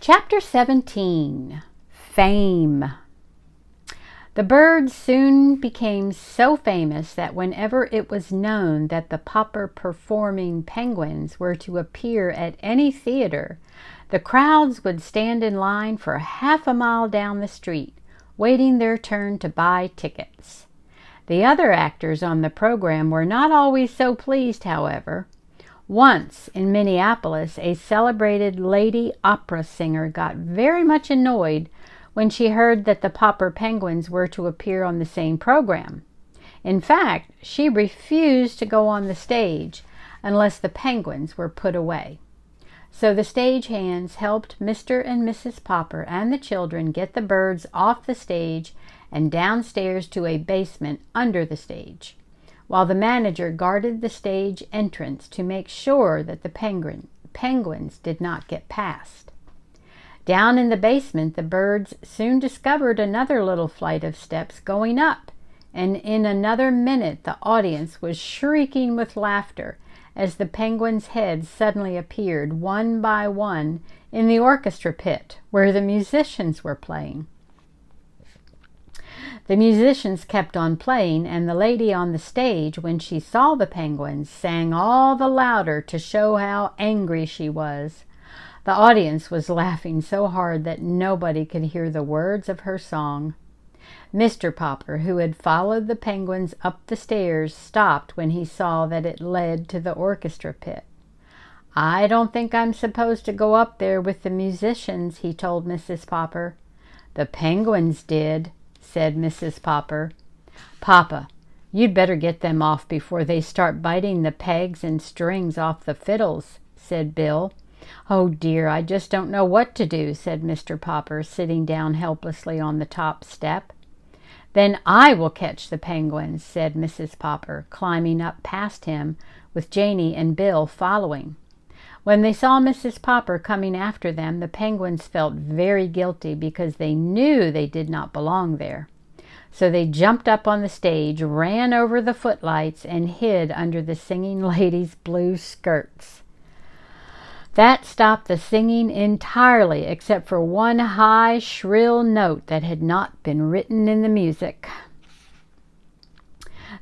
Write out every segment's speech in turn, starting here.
Chapter 17. Fame. The birds soon became so famous that whenever it was known that the popper-performing penguins were to appear at any theater, the crowds would stand in line for half a mile down the street, waiting their turn to buy tickets. The other actors on the program were not always so pleased, however. Once, in Minneapolis, a celebrated lady opera singer got very much annoyed when she heard that the Popper Penguins were to appear on the same program. In fact, she refused to go on the stage unless the penguins were put away. So the stagehands helped Mr. and Mrs. Popper and the children get the birds off the stage and downstairs to a basement under the stage, while the manager guarded the stage entrance to make sure that the penguins did not get past. Down in the basement, the birds soon discovered another little flight of steps going up, and in another minute the audience was shrieking with laughter as the penguins' heads suddenly appeared one by one in the orchestra pit where the musicians were playing. The musicians kept on playing, and the lady on the stage, when she saw the penguins, sang all the louder to show how angry she was. The audience was laughing so hard that nobody could hear the words of her song. Mr. Popper, who had followed the penguins up the stairs, stopped when he saw that it led to the orchestra pit. "I don't think I'm supposed to go up there with the musicians," he told Mrs. Popper. "The penguins did," said Mrs. Popper. "Papa, you'd better get them off before they start biting the pegs and strings off the fiddles," said Bill. "Oh dear, I just don't know what to do," said Mr. Popper, sitting down helplessly on the top step. "Then I will catch the penguins," said Mrs. Popper, climbing up past him, with Janey and Bill following. When they saw Mrs. Popper coming after them, the penguins felt very guilty because they knew they did not belong there. So they jumped up on the stage, ran over the footlights, and hid under the singing lady's blue skirts. That stopped the singing entirely, except for one high, shrill note that had not been written in the music.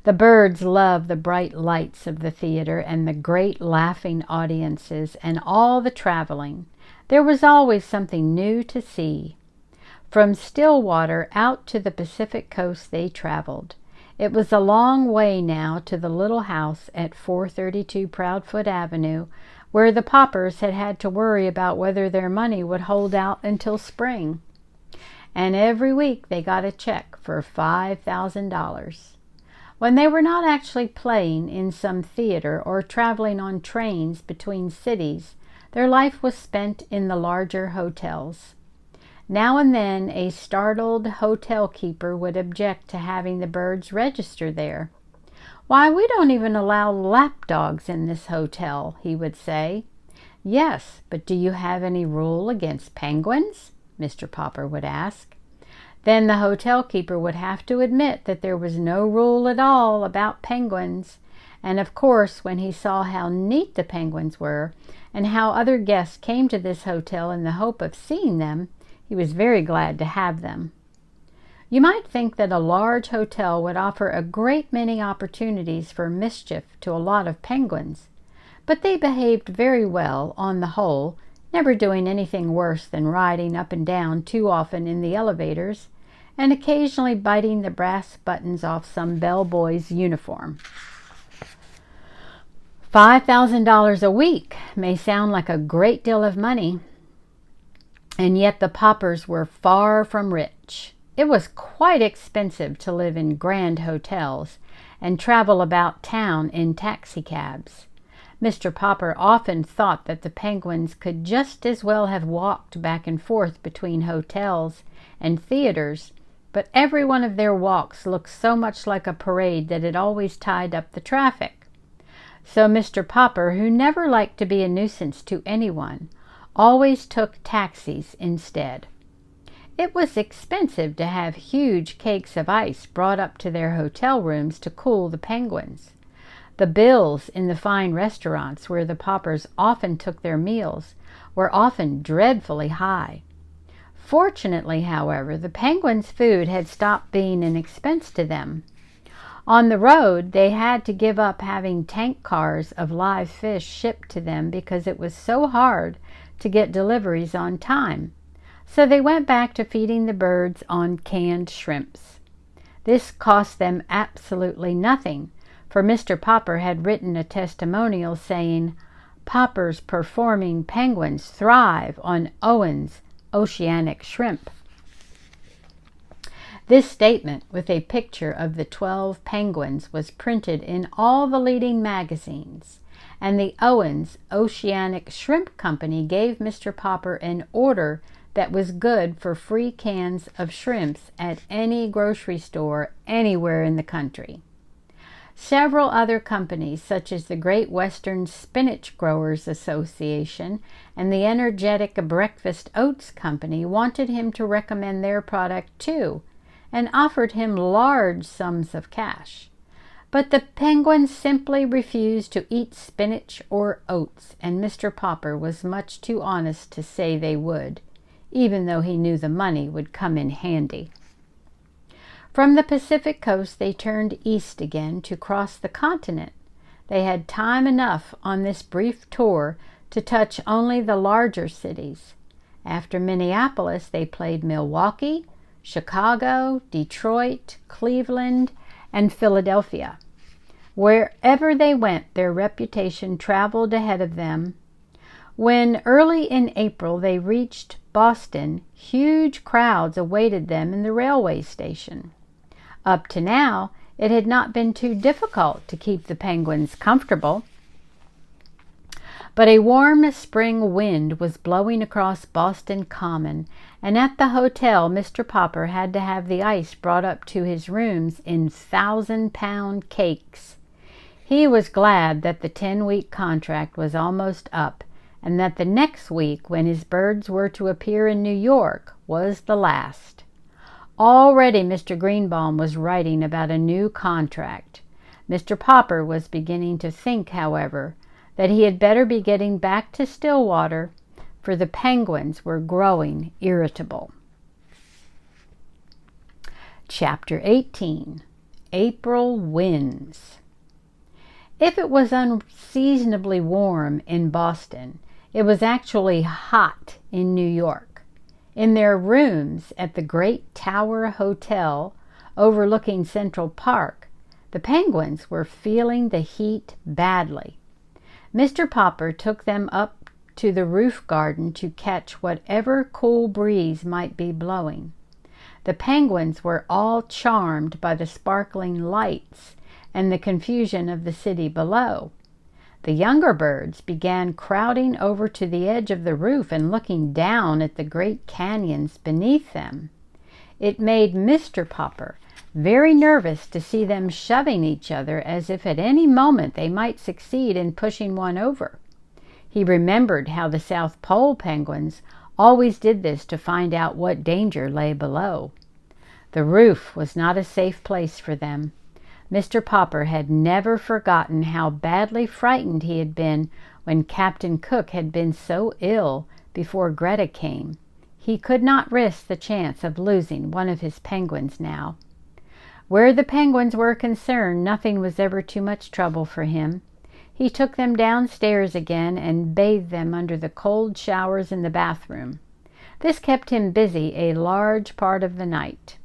The birds loved the bright lights of the theater and the great laughing audiences and all the traveling. There was always something new to see. From Stillwater out to the Pacific coast they traveled. It was a long way now to the little house at 432 Proudfoot Avenue, where the Poppers had to worry about whether their money would hold out until spring. And every week they got a check for $5,000. When they were not actually playing in some theater or traveling on trains between cities, their life was spent in the larger hotels. Now and then a startled hotel keeper would object to having the birds register there. "Why, we don't even allow lapdogs in this hotel," he would say. "Yes, but do you have any rule against penguins?" Mr. Popper would ask. Then the hotel keeper would have to admit that there was no rule at all about penguins, and of course when he saw how neat the penguins were and how other guests came to this hotel in the hope of seeing them, he was very glad to have them. You might think that a large hotel would offer a great many opportunities for mischief to a lot of penguins, but they behaved very well on the whole, never doing anything worse than riding up and down too often in the elevators and occasionally biting the brass buttons off some bellboy's uniform. $5,000 a week may sound like a great deal of money, and yet the Poppers were far from rich. It was quite expensive to live in grand hotels and travel about town in taxicabs. Mr. Popper often thought that the penguins could just as well have walked back and forth between hotels and theaters, but every one of their walks looked so much like a parade that it always tied up the traffic. So Mr. Popper, who never liked to be a nuisance to anyone, always took taxis instead. It was expensive to have huge cakes of ice brought up to their hotel rooms to cool the penguins. The bills in the fine restaurants where the Poppers often took their meals were often dreadfully high. Fortunately, however, the Penguins' food had stopped being an expense to them. On the road, they had to give up having tank cars of live fish shipped to them because it was so hard to get deliveries on time. So they went back to feeding the birds on canned shrimps. This cost them absolutely nothing, for Mr. Popper had written a testimonial saying, "Popper's performing penguins thrive on Owen's oceanic shrimp." This statement, with a picture of the 12 penguins, was printed in all the leading magazines, and the Owens Oceanic Shrimp Company gave Mr. Popper an order that was good for free cans of shrimps at any grocery store anywhere in the country. Several other companies, such as the Great Western Spinach Growers Association and the Energetic Breakfast Oats Company, wanted him to recommend their product too, and offered him large sums of cash. But the Penguins simply refused to eat spinach or oats, and Mr. Popper was much too honest to say they would, even though he knew the money would come in handy. From the Pacific coast they turned east again to cross the continent. They had time enough on this brief tour to touch only the larger cities. After Minneapolis, they played Milwaukee, Chicago, Detroit, Cleveland, and Philadelphia. Wherever they went, their reputation traveled ahead of them. When early in April they reached Boston, huge crowds awaited them in the railway station. Up to now, it had not been too difficult to keep the Penguins comfortable. But a warm spring wind was blowing across Boston Common, and at the hotel Mr. Popper had to have the ice brought up to his rooms in 1,000-pound cakes. He was glad that the 10-week contract was almost up, and that the next week, when his birds were to appear in New York, was the last. Already Mr. Greenbaum was writing about a new contract. Mr. Popper was beginning to think, however, that he had better be getting back to Stillwater, for the Penguins were growing irritable. Chapter 18. April Winds. If it was unseasonably warm in Boston, it was actually hot in New York. In their rooms at the Great Tower Hotel overlooking Central Park, the Penguins were feeling the heat badly. Mr. Popper took them up to the roof garden to catch whatever cool breeze might be blowing. The Penguins were all charmed by the sparkling lights and the confusion of the city below. The younger birds began crowding over to the edge of the roof and looking down at the great canyons beneath them. It made Mr. Popper very nervous to see them shoving each other as if at any moment they might succeed in pushing one over. He remembered how the South Pole penguins always did this to find out what danger lay below. The roof was not a safe place for them. Mr. Popper had never forgotten how badly frightened he had been when Captain Cook had been so ill before Greta came. He could not risk the chance of losing one of his penguins now. Where the Penguins were concerned, nothing was ever too much trouble for him. He took them downstairs again and bathed them under the cold showers in the bathroom. This kept him busy a large part of the night.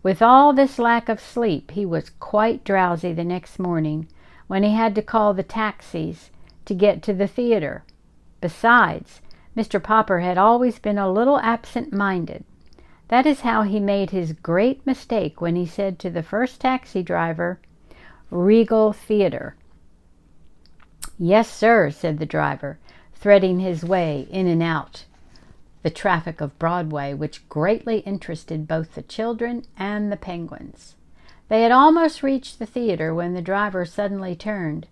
With all this lack of sleep, he was quite drowsy the next morning when he had to call the taxis to get to the theater. Besides, Mr. Popper had always been a little absent-minded. That is how he made his great mistake when he said to the first taxi driver, "Regal Theater." "Yes, sir," said the driver, threading his way in and out the traffic of Broadway, which greatly interested both the children and the Penguins. They had almost reached the theater when the driver suddenly turned.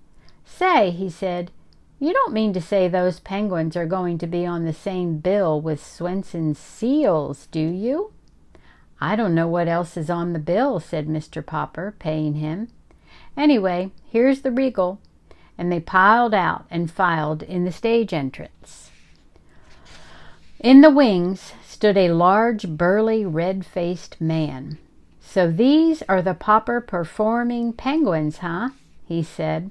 "Say," he said, "you don't mean to say those Penguins are going to be on the same bill with Swenson's seals, do you?" "I don't know what else is on the bill," said Mr. Popper, paying him. Anyway, here's the Regal." And they piled out and filed in the stage entrance. In the wings stood a large, burly, red-faced man. "So these are the pauper performing penguins, huh?" he said.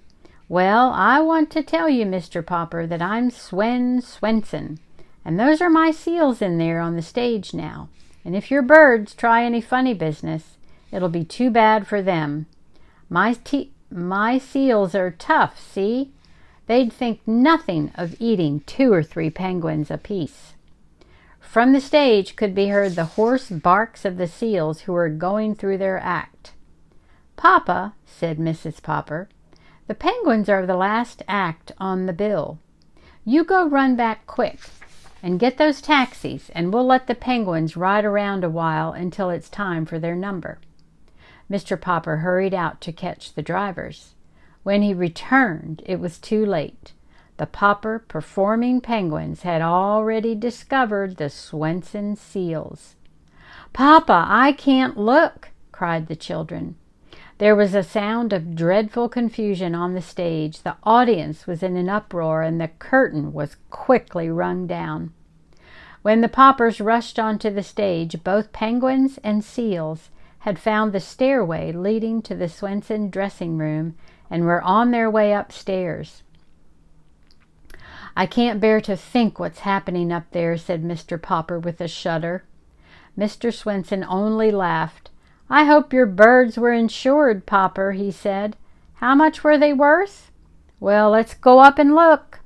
"Well, I want to tell you, Mr. Pauper, that I'm Swen Swenson, and those are my seals in there on the stage now. And if your birds try any funny business, it'll be too bad for them. My seals are tough, see? They'd think nothing of eating 2 or 3 penguins apiece." From the stage could be heard the hoarse barks of the seals who were going through their act. "Papa," said Mrs. Pauper, "the penguins are the last act on the bill. You go run back quick and get those taxis, and we'll let the penguins ride around a while until it's time for their number." Mr. Pauper hurried out to catch the drivers. When he returned, it was too late. The pauper performing penguins had already discovered the Swenson seals. "Papa, I can't look!" cried the children. There was a sound of dreadful confusion on the stage. The audience was in an uproar, and the curtain was quickly rung down. When the paupers rushed onto the stage, both penguins and seals had found the stairway leading to the Swenson dressing room and were on their way upstairs. "I can't bear to think what's happening up there," said Mr. Pauper with a shudder. Mr. Swenson only laughed. "I hope your birds were insured, Pauper," he said. "How much were they worth?" "Well, let's go up and look."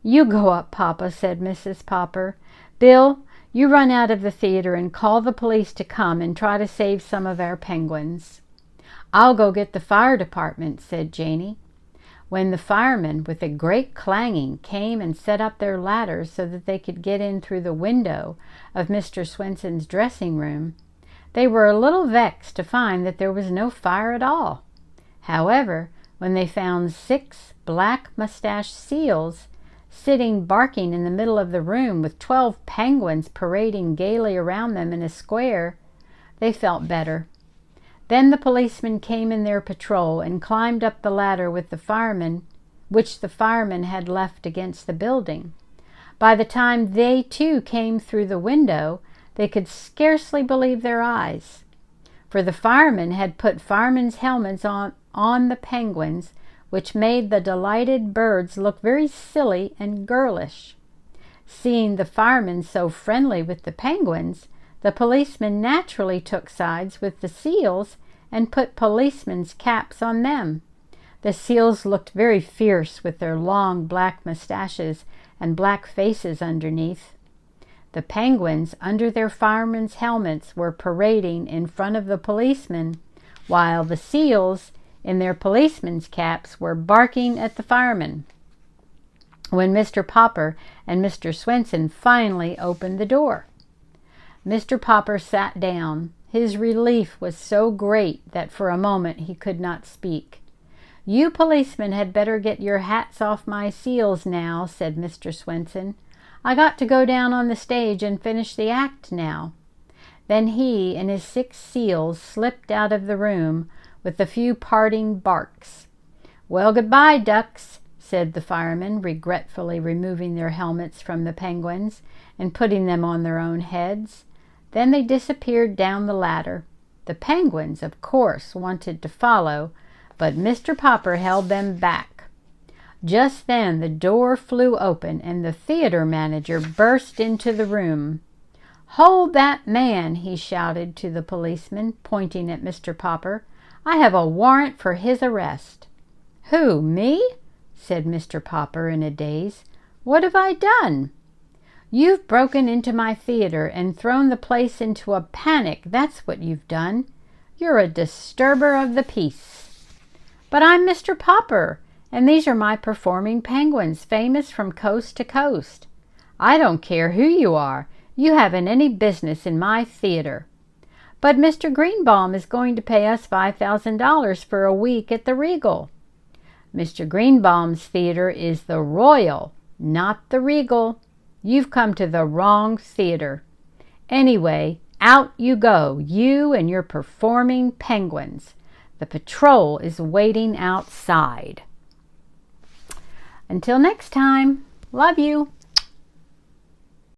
"You go up, Papa," said Mrs. Pauper. "Bill, you run out of the theater and call the police to come and try to save some of our penguins." "I'll go get the fire department," said Janey. When the firemen, with a great clanging, came and set up their ladders so that they could get in through the window of Mr. Swenson's dressing room, they were a little vexed to find that there was no fire at all. However, when they found 6 black-mustached seals sitting barking in the middle of the room with 12 penguins parading gaily around them in a square, they felt better. Then the policemen came in their patrol and climbed up the ladder with the firemen, which the firemen had left against the building. By the time they too came through the window, they could scarcely believe their eyes, for the firemen had put firemen's helmets on the penguins, which made the delighted birds look very silly and girlish. Seeing the firemen so friendly with the penguins, the policemen naturally took sides with the seals and put policemen's caps on them. The seals looked very fierce with their long black mustaches and black faces underneath. The penguins, under their firemen's helmets, were parading in front of the policemen, while the seals, in their policemen's caps, were barking at the firemen. When Mr. Pauper and Mr. Swenson finally opened the door, Mr. Pauper sat down. His relief was so great that for a moment he could not speak. "You policemen had better get your hats off my seals now," said Mr. Swenson. "I got to go down on the stage and finish the act now." Then he and his 6 seals slipped out of the room with a few parting barks. "Well, goodbye, ducks," said the firemen, regretfully removing their helmets from the penguins and putting them on their own heads. Then they disappeared down the ladder. The penguins, of course, wanted to follow, but Mr. Pauper held them back. Just then the door flew open and the theater manager burst into the room. "Hold that man," he shouted to the policeman, pointing at Mr. Pauper. "I have a warrant for his arrest." "Who, me?" said Mr. Pauper in a daze. "What have I done?" "You've broken into my theater and thrown the place into a panic, that's what you've done. You're a disturber of the peace." "But I'm Mr. Pauper, and these are my performing penguins, famous from coast to coast." "I don't care who you are. You haven't any business in my theater." "But Mr. Greenbaum is going to pay us $5,000 for a week at the Regal." "Mr. Greenbaum's theater is the Royal, not the Regal. You've come to the wrong theater. Anyway, out you go, you and your performing penguins. The patrol is waiting outside. Until next time, love you.